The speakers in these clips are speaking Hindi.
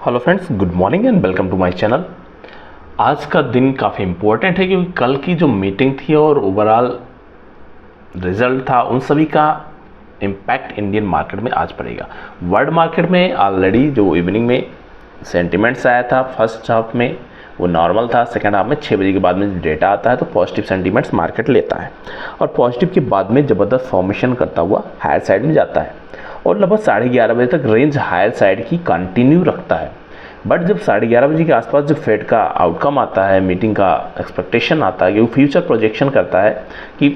Hello friends, good morning and welcome to my channel. आज का दिन काफ़ी इम्पोर्टेंट है क्योंकि कल की जो मीटिंग थी और ओवरऑल रिजल्ट था उन सभी का इम्पैक्ट इंडियन मार्केट में आज पड़ेगा। वर्ल्ड मार्केट में ऑलरेडी जो इवनिंग में सेंटिमेंट्स आया था फर्स्ट हाफ में वो नॉर्मल था। सेकेंड हाफ में 6 बजे के बाद में डेटा आता है तो पॉजिटिव सेंटिमेंट्स मार्केट लेता है और पॉजिटिव के बाद में ज़बरदस्त फॉर्मेशन करता हुआ हायर साइड में जाता है और लगभग 11:30 बजे तक रेंज हायर साइड की कंटिन्यू रखता है। बट जब 11:30 बजे के आसपास जब फेड का आउटकम आता है, मीटिंग का एक्सपेक्टेशन आता है कि वो फ्यूचर प्रोजेक्शन करता है कि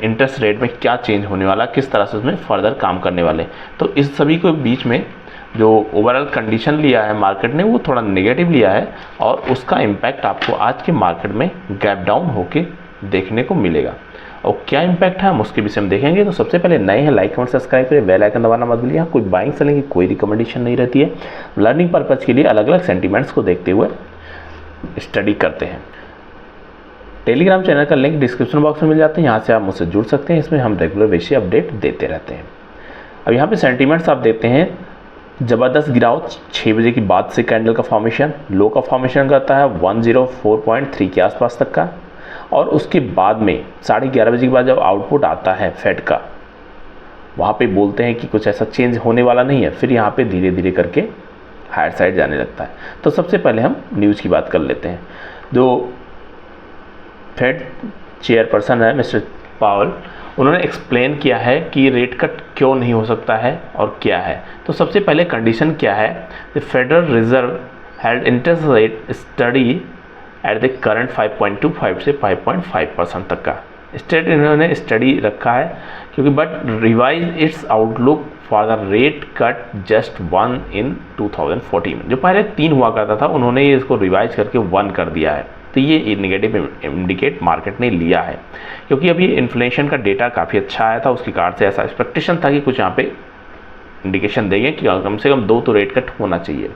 इंटरेस्ट रेट में क्या चेंज होने वाला, किस तरह से उसमें फर्दर काम करने वाले, तो इस सभी के बीच में जो ओवरऑल कंडीशन लिया है मार्केट ने वो थोड़ा नेगेटिव लिया है और उसका इम्पैक्ट आपको आज के मार्केट में गैप डाउन होके देखने को मिलेगा। और क्या इम्पैक्ट है हम उसके विषय में देखेंगे। तो सबसे पहले नए हैं लाइक कमेंट सब्सक्राइब करें, बेल आइकन दबाना मत भूलिए। कोई बाइंग सेलिंग की कोई रिकमेंडेशन नहीं रहती है, लर्निंग पर्पज़ के लिए अलग अलग सेंटीमेंट्स को देखते हुए स्टडी करते हैं। टेलीग्राम चैनल का लिंक डिस्क्रिप्शन बॉक्स में मिल जाते हैं, यहाँ से आप मुझसे जुड़ सकते हैं। इसमें हम रेगुलर वैसे अपडेट देते रहते हैं। अब यहाँ पे सेंटीमेंट्स आप देखते हैं, ज़बरदस्त गिरावट 6 बजे के बाद से कैंडल का फॉर्मेशन, लो का फॉर्मेशन करता है 104.3 के आसपास तक का और उसके बाद में 11:30 बजे के बाद जब आउटपुट आता है फेड का, वहाँ पे बोलते हैं कि कुछ ऐसा चेंज होने वाला नहीं है। फिर यहाँ पे धीरे धीरे करके हायर साइड जाने लगता है। तो सबसे पहले हम न्यूज़ की बात कर लेते हैं। जो फेड चेयरपर्सन है मिस्टर पावल, उन्होंने एक्सप्लेन किया है कि रेट कट क्यों नहीं हो सकता है और क्या है। तो सबसे पहले कंडीशन क्या है, the federal reserve had interest rate study at the current 5.25 से 5.5% तक का स्टेट इन्होंने स्टडी रखा है, क्योंकि but revise it's outlook for the rate cut just 1 इन 2014। जो पहले 3 हुआ करता था उन्होंने ये इसको रिवाइज करके 1 कर दिया है। तो ये नेगेटिव इंडिकेट मार्केट ने लिया है, क्योंकि अभी इन्फ्लेशन का डेटा काफ़ी अच्छा आया था, उसके कारण से ऐसा एक्सपेक्टेशन था कि कुछ यहाँ पे इंडिकेशन देंगे कि कम से कम 2 तो रेट कट होना चाहिए।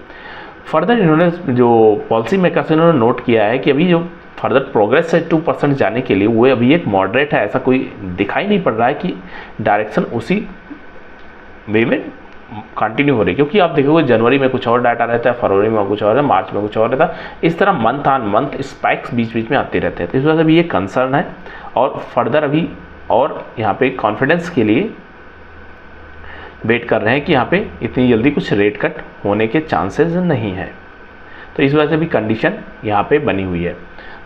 फर्दर इन्होंने जो पॉलिसी मेकर्स इन्होंने नोट किया है कि अभी जो फर्दर प्रोग्रेस है 2% जाने के लिए वो अभी एक मॉडरेट है, ऐसा कोई दिखाई नहीं पड़ रहा है कि डायरेक्शन उसी वे में कंटिन्यू हो रही है। क्योंकि आप देखोगे जनवरी में कुछ और डाटा रहता है, फरवरी में कुछ और है, मार्च में कुछ और रहता है, इस तरह मंथ ऑन मंथ स्पाइक्स बीच बीच में आते रहते हैं। तो इस वजह से अभी ये कंसर्न है और फर्दर अभी और यहाँ पे कॉन्फिडेंस के लिए वेट कर रहे हैं कि यहाँ पे इतनी जल्दी कुछ रेट कट होने के चांसेस नहीं है। तो इस वजह से भी कंडीशन यहाँ पे बनी हुई है।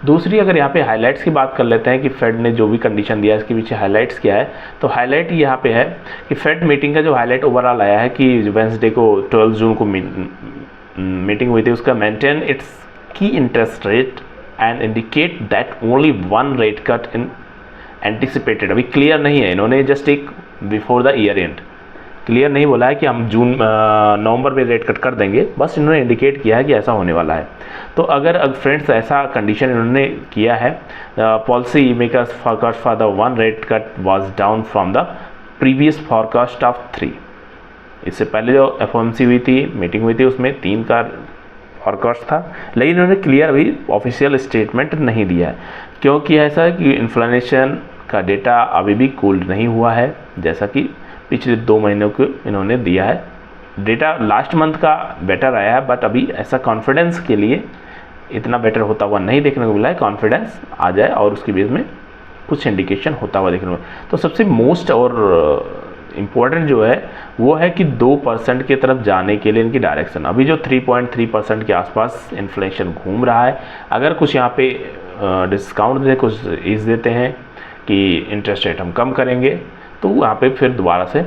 दूसरी, अगर यहाँ पे हाइलाइट्स की बात कर लेते हैं कि फेड ने जो भी कंडीशन दिया है इसके पीछे हाइलाइट्स क्या है, तो हाईलाइट यहाँ पे है कि फेड मीटिंग का जो हाईलाइट ओवरऑल आया है कि वेंसडे को 12 जून को मीटिंग हुई थी, उसका मेंटेन इट्स की interest rate and indicate that only 1 rate cut in anticipated. अभी क्लियर नहीं है, इन्होंने जस्ट एक before the year and clear नहीं बोला है कि हम नवंबर में रेट कट कर देंगे, बस इन्होंने इंडिकेट किया है कि ऐसा होने वाला है। तो अगर फ्रेंड्स ऐसा कंडीशन इन्होंने किया है, policy makers forecast for the 1 rate cut was down from the previous forecast of 3। इससे पहले जो FOMC हुई थी, मीटिंग हुई थी, उसमें 3 का फोरकास्ट था, लेकिन इन्होंने क्लियर अभी ऑफिशियल स्टेटमेंट नहीं दिया है। क्योंकि ऐसा है कि इन्फ्लेशन का डेटा अभी भी कूल नहीं हुआ है, जैसा कि पिछले 2 महीनों को इन्होंने दिया है। डेटा लास्ट मंथ का बेटर आया है, बट अभी ऐसा कॉन्फिडेंस के लिए इतना बेटर होता हुआ नहीं देखने को मिला है। कॉन्फिडेंस आ जाए और उसके बेस में कुछ इंडिकेशन होता हुआ देखने को। तो सबसे मोस्ट और इम्पोर्टेंट जो है वो है कि 2% की तरफ जाने के लिए इनकी डायरेक्शन। अभी जो 3.3% के आसपास इन्फ्लेशन घूम रहा है, अगर कुछ यहाँ पे डिस्काउंट दे, कुछ ईज देते हैं कि इंटरेस्ट रेट हम कम करेंगे, तो वहाँ पे फिर दोबारा से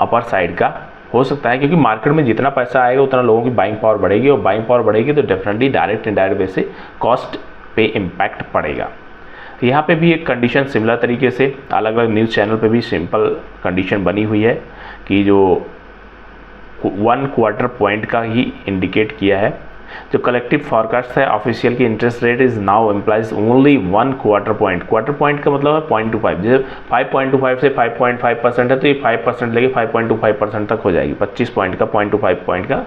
अपर साइड का हो सकता है। क्योंकि मार्केट में जितना पैसा आएगा उतना लोगों की बाइंग पावर बढ़ेगी और बाइंग पावर बढ़ेगी तो डेफिनेटली डायरेक्ट इनडायरेक्ट वे से कॉस्ट पे इम्पैक्ट पड़ेगा। यहाँ पे भी एक कंडीशन सिमिलर तरीके से अलग अलग न्यूज़ चैनल पे भी सिंपल कंडीशन बनी हुई है कि जो 1 क्वार्टर पॉइंट का ही इंडिकेट किया है। जो कलेक्टिव फॉरकास्ट है ऑफिशियल की interest rate is now implies only 1 quarter point. Quarter point का मतलब है 0.25। जैसे 5.25 से 5.5% है तो ये 5% लेके 5.25% तक हो जाएगी। 25 पॉइंट का 0.25 पॉइंट का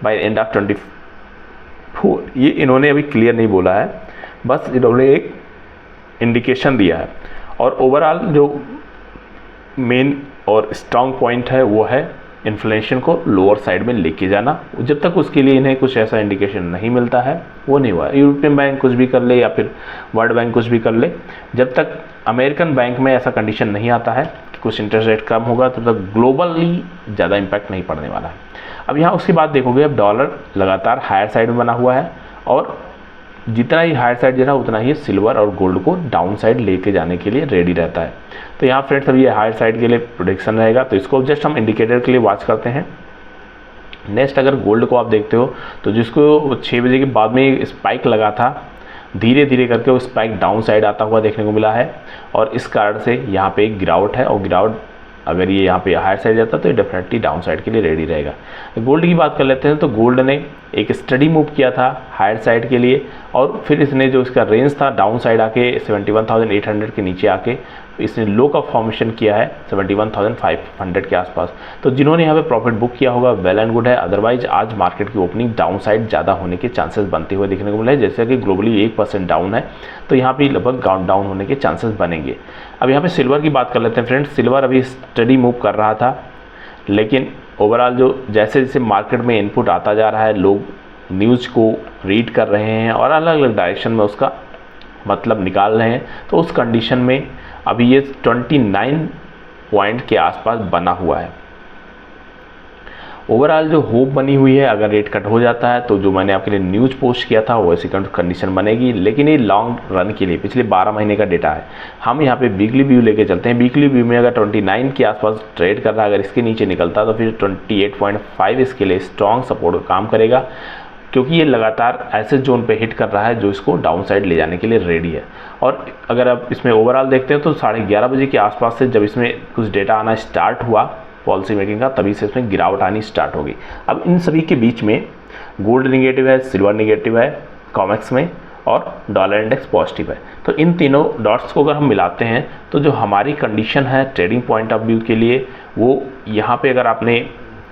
बाय एंड ऑफ 24। ये इन्होंने अभी क्लियर नहीं बोला है, बस इन्होंने एक इंडिकेशन दिया है। और ओवरऑल जो मेन और स्ट्रॉन्ग पॉइंट है वो है इन्फ्लेशन को लोअर साइड में लेके जाना। जब तक उसके लिए इन्हें कुछ ऐसा इंडिकेशन नहीं मिलता है वो नहीं हुआ। यूरोपियन बैंक कुछ भी कर ले या फिर वर्ल्ड बैंक कुछ भी कर ले, जब तक अमेरिकन बैंक में ऐसा कंडीशन नहीं आता है कि कुछ इंटरेस्ट रेट कम होगा, तब तक ग्लोबली ज़्यादा इम्पैक्ट नहीं पड़ने वाला है। अब यहाँ उसके बाद देखोगे, अब डॉलर लगातार हायर साइड में बना हुआ है और जितना ही हायर साइड जा रहा है उतना ही सिल्वर और गोल्ड को डाउन साइड लेके जाने के लिए रेडी रहता है। तो यहाँ फ्रेंड्स अब ये हायर साइड के लिए प्रोडिक्शन रहेगा, तो इसको जस्ट हम इंडिकेटर के लिए वॉच करते हैं। नेक्स्ट अगर गोल्ड को आप देखते हो तो जिसको 6 बजे के बाद में स्पाइक लगा था, धीरे धीरे करके वो स्पाइक डाउन साइड आता हुआ देखने को मिला है और इस कारण से यहाँ पे एक गिरावट है और गिरावट अगर ये यहाँ पे हायर साइड जाता तो ये डेफिनेटली डाउन साइड के लिए रेडी रहेगा। गोल्ड की बात कर लेते हैं तो गोल्ड ने एक स्टडी मूव किया था हायर साइड के लिए और फिर इसने जो इसका रेंज था डाउन साइड आके 71,800 के नीचे आके इसने लो का फॉर्मेशन किया है 71,500 के आसपास। तो जिन्होंने यहाँ पे प्रॉफिट बुक किया होगा वेल एंड गुड है, अदरवाइज आज मार्केट की ओपनिंग डाउन साइड ज़्यादा होने के चांसेस बनते हुए देखने को मिले हैं। जैसे कि ग्लोबली 1% डाउन है तो यहाँ पे लगभग डाउन होने के चांसेस बनेंगे। अब यहाँ पे सिल्वर की बात कर लेते हैं फ्रेंड्स। सिल्वर अभी स्टडी मूव कर रहा था, लेकिन ओवरऑल जो जैसे जैसे मार्केट में इनपुट आता जा रहा है, लोग न्यूज़ को रीड कर रहे हैं और अलग अलग डायरेक्शन में उसका मतलब निकाल रहे हैं, तो उस कंडीशन में अभी ये 29 पॉइंट के आसपास बना हुआ है। ओवरऑल जो होप बनी हुई है, अगर रेट कट हो जाता है तो जो मैंने आपके लिए न्यूज़ पोस्ट किया था वैसी कंडीशन बनेगी, लेकिन ये लॉन्ग रन के लिए पिछले 12 महीने का डेटा है। हम यहाँ पे वीकली व्यू लेके चलते हैं। वीकली व्यू में अगर 29 के आसपास ट्रेड कर रहा है, अगर इसके नीचे निकलता है तो फिर 28.5 इसके लिए स्ट्रॉन्ग सपोर्ट काम करेगा, क्योंकि ये लगातार ऐसे जोन पे हिट कर रहा है जो इसको डाउन साइड ले जाने के लिए रेडी है। और अगर आप इसमें ओवरऑल देखते हैं तो 11:30 बजे के आसपास से जब इसमें कुछ डेटा आना स्टार्ट हुआ पॉलिसी मेकिंग का, तभी से इसमें गिरावट आनी स्टार्ट होगी। अब इन सभी के बीच में गोल्ड निगेटिव है, सिल्वर निगेटिव है कॉमेक्स में, और डॉलर इंडेक्स पॉजिटिव है। तो इन तीनों डॉट्स को अगर हम मिलाते हैं तो जो हमारी कंडीशन है ट्रेडिंग पॉइंट ऑफ व्यू के लिए, वो यहाँ पे अगर आपने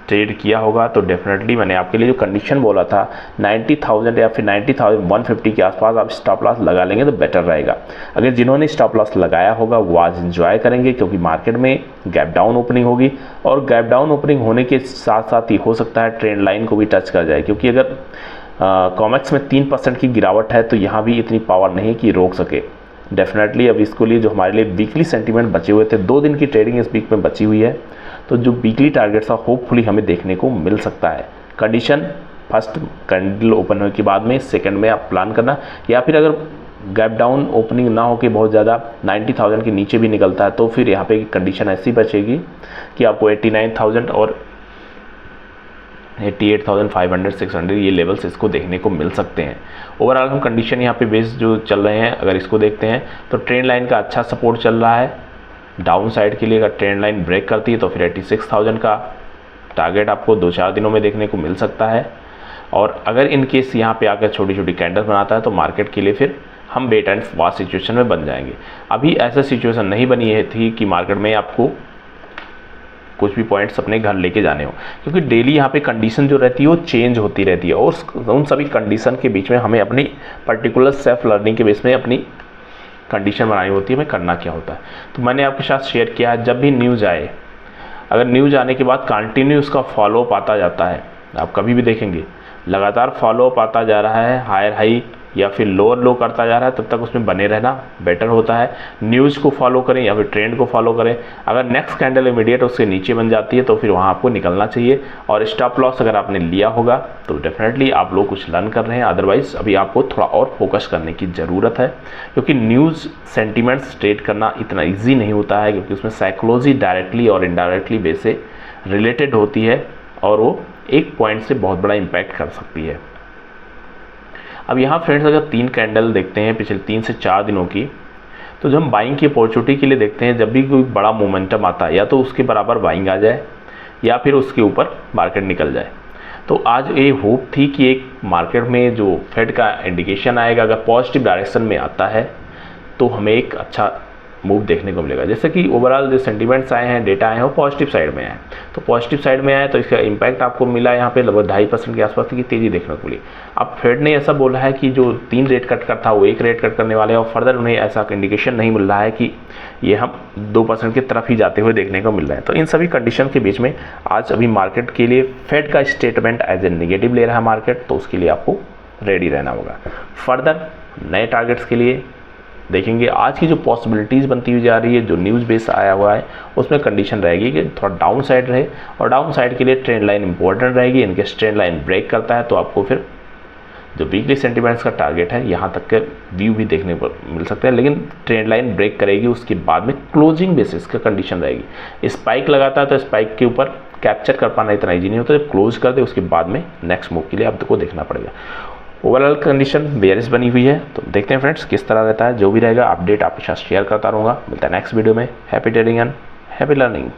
ट्रेड किया होगा तो डेफिनेटली मैंने आपके लिए जो कंडीशन बोला था 90,000 या फिर 90,150 के आसपास आप स्टॉप लॉस लगा लेंगे तो बेटर रहेगा। अगर जिन्होंने स्टॉप लॉस लगाया होगा वो आज एंजॉय करेंगे, क्योंकि मार्केट में गैप डाउन ओपनिंग होगी और गैप डाउन ओपनिंग होने के साथ साथ ही हो सकता है ट्रेंड लाइन को भी टच कर जाए, क्योंकि अगर कॉमेक्स में 3% की गिरावट है तो यहाँ भी इतनी पावर नहीं कि रोक सके। डेफिनेटली अब इसके लिए जो हमारे लिए वीकली सेंटीमेंट बचे हुए थे, 2 दिन की ट्रेडिंग इस वीक में बची हुई है, तो जो वीकली टारगेट्स था होपफुली हमें देखने को मिल सकता है। कंडीशन फर्स्ट कैंडल ओपन होने के बाद में सेकंड में आप प्लान करना, या फिर अगर गैप डाउन ओपनिंग ना हो के बहुत ज़्यादा 90,000 के नीचे भी निकलता है तो फिर यहाँ पे कंडीशन ऐसी बचेगी कि आपको 89,000 और 88,500 600 ये लेवल्स इसको देखने को मिल सकते हैं। ओवरऑल हम कंडीशन यहाँ पे बेस जो चल रहे हैं अगर इसको देखते हैं तो ट्रेंड लाइन का अच्छा सपोर्ट चल रहा है। डाउन साइड के लिए अगर ट्रेंड लाइन ब्रेक करती है तो फिर 86,000 का टारगेट आपको 2-4 दिनों में देखने को मिल सकता है। और अगर इन केस यहाँ पे आकर छोटी छोटी कैंडल बनाता है तो मार्केट के लिए फिर हम वेट एंड वॉच सिचुएशन में बन जाएंगे। अभी ऐसा सिचुएशन नहीं बनी है थी कि मार्केट में आपको कुछ भी पॉइंट्स अपने घर लेके जाने हो, क्योंकि डेली यहाँ पे कंडीशन जो रहती है वो चेंज होती रहती है और उन सभी कंडीशन के बीच में हमें अपनी पर्टिकुलर सेल्फ लर्निंग के बेस में अपनी कंडीशन बनानी होती है, हमें करना क्या होता है। तो मैंने आपके साथ शेयर किया है, जब भी न्यूज़ आए, अगर न्यूज़ आने के बाद कंटिन्यू उसका फॉलोअप आता जाता है, आप कभी भी देखेंगे लगातार फॉलोअप आता जा रहा है, हायर हाई या फिर लोअर लो करता जा रहा है, तब तक उसमें बने रहना बेटर होता है। न्यूज़ को फॉलो करें या फिर ट्रेंड को फॉलो करें। अगर नेक्स्ट कैंडल इमीडिएट उसके नीचे बन जाती है तो फिर वहाँ आपको निकलना चाहिए। और स्टॉप लॉस अगर आपने लिया होगा तो डेफिनेटली आप लोग कुछ लर्न कर रहे हैं, अदरवाइज़ अभी आपको थोड़ा और फोकस करने की ज़रूरत है, क्योंकि न्यूज़ सेंटिमेंट्स ट्रेड करना इतना ईजी नहीं होता है, क्योंकि उसमें साइकोलॉजी डायरेक्टली और इनडायरेक्टली बेस से रिलेटेड होती है और वो एक पॉइंट से बहुत बड़ा इम्पैक्ट कर सकती है। अब यहाँ फ्रेंड्स अगर 3 कैंडल देखते हैं पिछले 3 से 4 दिनों की, तो जब हम बाइंग की अपॉर्चुनिटी के लिए देखते हैं, जब भी कोई बड़ा मोमेंटम आता है या तो उसके बराबर बाइंग आ जाए या फिर उसके ऊपर मार्केट निकल जाए। तो आज ये होप थी कि एक मार्केट में जो फेड का इंडिकेशन आएगा, अगर पॉजिटिव डायरेक्शन में आता है तो हमें एक अच्छा मूव देखने को मिलेगा। जैसे कि ओवरऑल जो सेंटीमेंट्स आए हैं, डेटा आए हैं, वो पॉजिटिव साइड में आए, तो पॉजिटिव साइड में आए तो इसका इम्पैक्ट आपको मिला यहाँ पे लगभग 2.5% के आसपास की तेज़ी देखने को मिली। अब फेड ने ऐसा बोला है कि जो 3 रेट कट कर था वो 1 रेट कट करने वाले हैं, और फर्दर उन्हें ऐसा इंडिकेशन नहीं मिल रहा है कि ये हम 2% की तरफ ही जाते हुए देखने को मिल रहे हैं। तो इन सभी कंडीशन के बीच में आज अभी मार्केट के लिए फेड का स्टेटमेंट एज ए नेगेटिव ले रहा है मार्केट, तो उसके लिए आपको रेडी रहना होगा। फर्दर नए टारगेट्स के लिए देखेंगे। आज की जो पॉसिबिलिटीज़ बनती हुई जा रही है, जो न्यूज़ बेस आया हुआ है, उसमें कंडीशन रहेगी कि थोड़ा डाउन साइड रहे, और डाउन साइड के लिए ट्रेंड लाइन इंपॉर्टेंट रहेगी। इनके ट्रेंड लाइन ब्रेक करता है तो आपको फिर जो वीकली सेंटीमेंट्स का टारगेट है यहाँ तक के व्यू भी देखने को मिल सकता है, लेकिन ट्रेंड लाइन ब्रेक करेगी, उसके बाद में क्लोजिंग बेसिस का कंडीशन रहेगी। स्पाइक लगाता है तो स्पाइक के ऊपर कैप्चर कर पाना इतना ईजी नहीं होता, जब क्लोज कर दे उसके बाद में नेक्स्ट मूव के लिए आपको देखना पड़ेगा। ओवरऑल कंडीशन बेयरिश बनी हुई है, तो देखते हैं फ्रेंड्स किस तरह रहता है। जो भी रहेगा अपडेट आपके साथ शेयर करता रहूँगा। मिलता है नेक्स्ट वीडियो में। Happy trading and happy learning.